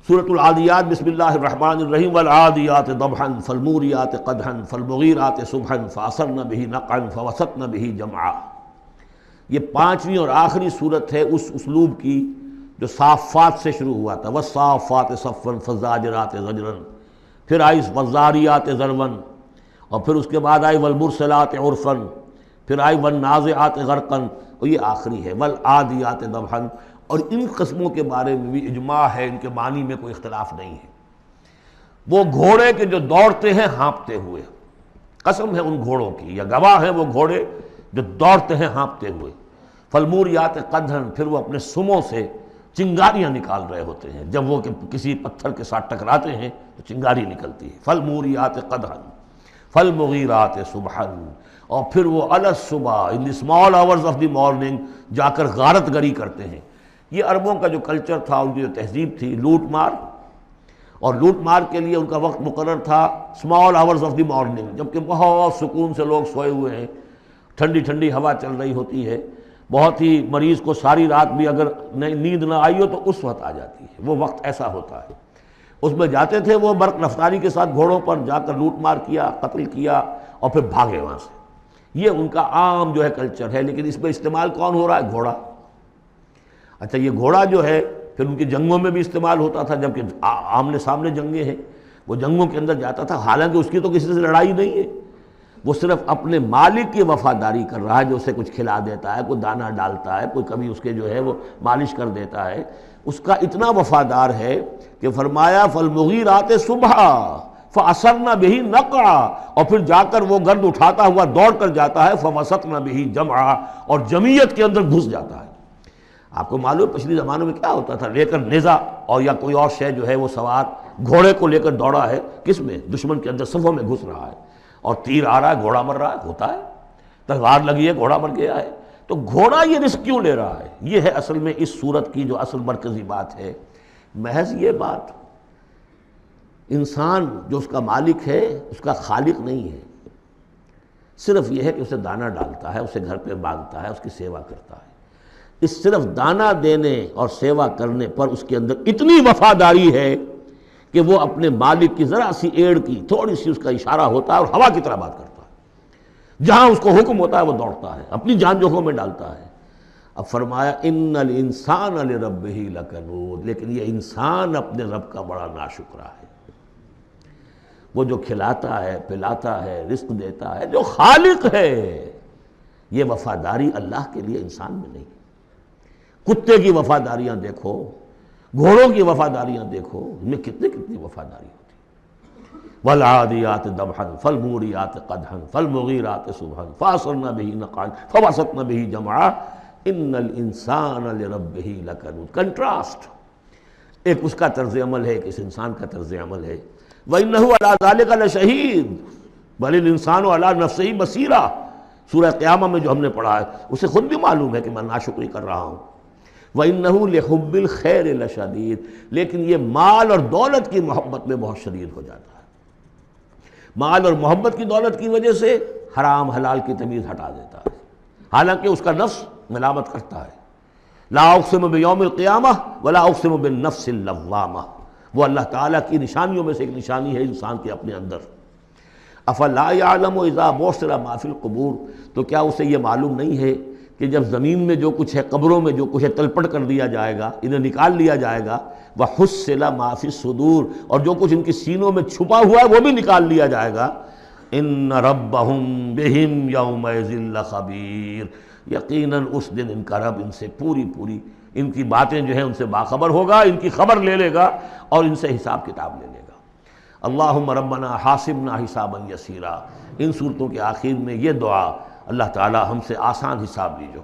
سورۃ العادیات بسم اللہ الرحمن الرحیم والعادیات ضبحا فالموریات قدحا فالمغیرات صبحا فاثرن به نقعا فوسطن به جمعا۔ یہ پانچویں اور آخری صورت ہے اس اسلوب کی جو صافات سے شروع ہوا تھا، والصافات صفا فالزاجرات زجرا، پھر آئی والذاریات ذروا، اور پھر اس کے بعد آئی والمرسلات عرفا، پھر آئی والنازعات غرقا، اور یہ آخری ہے والعادیات ضبحا۔ اور ان قسموں کے بارے میں بھی اجماع ہے، ان کے معنی میں کوئی اختلاف نہیں ہے۔ وہ گھوڑے کے جو دوڑتے ہیں ہانپتے ہوئے، قسم ہے ان گھوڑوں کی، یا گواہ ہیں وہ گھوڑے جو دوڑتے ہیں ہانپتے ہوئے۔ فالموریات قدحا، پھر وہ اپنے سموں سے چنگاریاں نکال رہے ہوتے ہیں، جب وہ کسی پتھر کے ساتھ ٹکراتے ہیں تو چنگاری نکلتی ہے۔ فالموریات قدحا فالمغیرات صبحا، اور پھر وہ الصبح in the small hours of the morning جا کر غارت گری کرتے ہیں۔ یہ عربوں کا جو کلچر تھا، ان کی جو تہذیب تھی، لوٹ مار، اور لوٹ مار کے لیے ان کا وقت مقرر تھا small hours of the morning, جبکہ بہت سکون سے لوگ سوئے ہوئے ہیں، ٹھنڈی ٹھنڈی ہوا چل رہی ہوتی ہے، بہت ہی مریض کو ساری رات بھی اگر نیند نہ آئی ہو تو اس وقت آ جاتی ہے، وہ وقت ایسا ہوتا ہے۔ اس میں جاتے تھے وہ برق رفتاری کے ساتھ گھوڑوں پر جا کر لوٹ مار کیا، قتل کیا، اور پھر بھاگے وہاں سے۔ یہ ان کا عام جو ہے کلچر ہے، لیکن اس میں استعمال کون ہو رہا ہے؟ گھوڑا۔ اچھا، یہ گھوڑا جو ہے پھر ان کی جنگوں میں بھی استعمال ہوتا تھا، جبکہ آمنے سامنے جنگیں ہیں، وہ جنگوں کے اندر جاتا تھا، حالانکہ اس کی تو کسی سے لڑائی نہیں ہے، وہ صرف اپنے مالک کی وفاداری کر رہا ہے، جو اسے کچھ کھلا دیتا ہے، کوئی دانہ ڈالتا ہے، کوئی کبھی اس کے جو ہے وہ مالش کر دیتا ہے، اس کا اتنا وفادار ہے کہ فرمایا فالمغیرات صبحا فاثرن به نقعا، اور پھر جا کر وہ گرد اٹھاتا ہوا دوڑ کر جاتا ہے، فوسطن به جمعا، اور جمعیت کے اندر گھس جاتا ہے۔ آپ کو معلوم پچھلی زمانوں میں کیا ہوتا تھا، لے کر نیزہ اور یا کوئی اور شے جو ہے وہ سوار گھوڑے کو لے کر دوڑا ہے، کس میں؟ دشمن کے اندر صفوں میں گھس رہا ہے، اور تیر آ رہا ہے، گھوڑا مر رہا ہے، ہوتا ہے، تلوار لگی ہے، گھوڑا مر گیا ہے، تو گھوڑا یہ رسک کیوں لے رہا ہے؟ یہ ہے اصل میں اس صورت کی جو اصل مرکزی بات ہے، محض یہ بات، انسان جو اس کا مالک ہے اس کا خالق نہیں ہے، صرف یہ ہے کہ اسے دانہ ڈالتا ہے، اسے گھر پہ باندھتا ہے، اس کی سیوا کرتا ہے۔ اس صرف دانہ دینے اور سیوا کرنے پر اس کے اندر اتنی وفاداری ہے کہ وہ اپنے مالک کی ذرا سی ایڑ کی تھوڑی سی اس کا اشارہ ہوتا ہے اور ہوا کی طرح بات کرتا ہے، جہاں اس کو حکم ہوتا ہے وہ دوڑتا ہے، اپنی جان جوکھوں میں ڈالتا ہے۔ اب فرمایا ان الانسان لربہ لکنود، لیکن یہ انسان اپنے رب کا بڑا ناشکرا ہے۔ وہ جو کھلاتا ہے، پلاتا ہے، رزق دیتا ہے، جو خالق ہے، یہ وفاداری اللہ کے لیے انسان میں نہیں۔ کتے کی وفاداریاں دیکھو، گھوڑوں کی وفاداریاں دیکھو، ان میں کتنی وفاداری ہوتی ہے۔ والعادیات ضبحا فالموریات قدحا فالمغیرات صبحا فاثرن به نقعا فوسطن به جمعا ان الانسان لربہ لکنود۔ کنٹراسٹ، ایک اس کا طرز عمل ہے، ایک اس انسان کا طرز عمل ہے۔ وَإِنَّهُ عَلَىٰ ذَلِكَ لَشَهِيدٌ بَلِ الْإِنسَانُ عَلَىٰ نَفْسِهِ بَصِيرًا، سورہ قیامہ میں جو ہم نے پڑھا ہے اسے خود بھی معلوم ہے کہ میں ناشکری کر رہا ہوں۔ وَإِنَّهُ لِحُبِّ الْخَيْرِ لَشَدِيدٌ، لیکن یہ مال اور دولت کی محبت میں بہت شدید ہو جاتا ہے، مال اور محبت کی دولت کی وجہ سے حرام حلال کی تمیز ہٹا دیتا ہے، حالانکہ اس کا نفس ملامت کرتا ہے۔ لا اقسم بیوم القیامہ ولا اقسم بالنفس اللوامہ، وہ اللہ تعالیٰ کی نشانیوں میں سے ایک نشانی ہے انسان کے اپنے اندر۔ افلا یعلم اذا بعثر ما فی القبور، تو کیا اسے یہ معلوم نہیں ہے کہ جب زمین میں جو کچھ ہے، قبروں میں جو کچھ ہے، تلپٹ کر دیا جائے گا، انہیں نکال لیا جائے گا، وحصل ما فی الصدور، اور جو کچھ ان کی سینوں میں چھپا ہوا ہے وہ بھی نکال لیا جائے گا۔ ان ربہم بہم یومئذ لخبیر، یقیناً اس دن ان کا رب ان سے پوری ان کی باتیں جو ہیں ان سے باخبر ہوگا، ان کی خبر لے لے گا اور ان سے حساب کتاب لے لے گا۔ اللہم ربنا حاسبنا حسابا یسیرا، ان صورتوں کے آخر میں یہ دعا، اللہ تعالی ہم سے آسان حساب لیجو۔